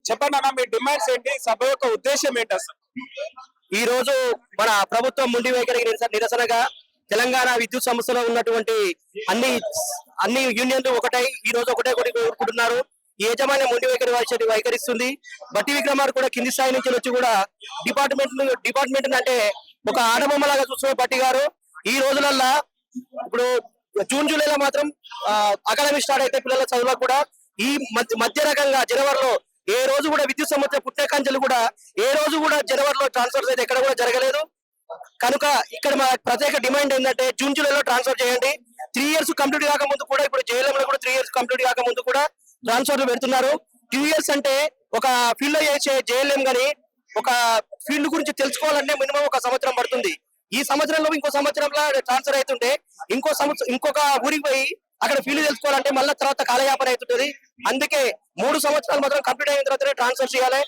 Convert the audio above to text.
చెప్పండి అన్న, మీ డిమాండ్స్ ఏంటి? సభ యొక్క ఉద్దేశం ఏంటి అసలు? ఈ రోజు మన ప్రభుత్వం ముండి వైఖరికి నిరసనగా తెలంగాణ విద్యుత్ సంస్థలో ఉన్నటువంటి అన్ని అన్ని యూనియన్లు ఒకటై ఈ రోజు ఒకటే కోరుకుంటున్నారు. ఈ యజమాన్యం మొండి వైఖరిస్తుంది. బట్టి విక్రమార్ కూడా కింది స్థాయి నుంచి వచ్చి కూడా డిపార్ట్మెంట్ అంటే ఒక ఆడబొమ్మలాగా చూస్తున్న బట్టి గారు ఈ రోజులల్లా ఇప్పుడు జూన్ జూలైలో మాత్రం అకాడమీ స్టార్ట్ అయితే పిల్లల చదువులకు కూడా ఈ మధ్య రకంగా జనవరిలో ఏ రోజు కూడా విద్యుత్ సంస్థ పుట్టే కంచెలు కూడా ఏ రోజు కూడా జనవరిలో ట్రాన్స్ఫర్స్ అయితే ఎక్కడ కూడా జరగలేదు. కనుక ఇక్కడ మా ప్రత్యేక డిమాండ్ ఏంటంటే జూన్ జూలైలో ట్రాన్స్ఫర్ చేయండి. 3 years కంప్లీట్ కాకముందు కూడా ఇప్పుడు జేఎల్ఎం లో కూడా 3 years కంప్లీట్ కాకముందు కూడా ట్రాన్స్ఫర్లు పెడుతున్నారు. 2 years అంటే ఒక ఫీల్డ్ లో చేసే జేఎల్ఎం గాని ఒక ఫీల్డ్ గురించి తెలుసుకోవాలంటే మినిమం 1 సంవత్సరం పడుతుంది. ఈ సంవత్సరంలో ఇంకో సంవత్సరంలో ట్రాన్స్ఫర్ అవుతుంటే ఇంకొక ఊరికి పోయి అక్కడ ఫీల్డ్ తెలుసుకోవాలంటే మళ్ళీ తర్వాత కాలయాపన అవుతుంటది. అందుకే 3 సంవత్సరాలు మాత్రం కంప్లీట్ అయిన తర్వాత ట్రాన్స్ఫర్ చేయాలి.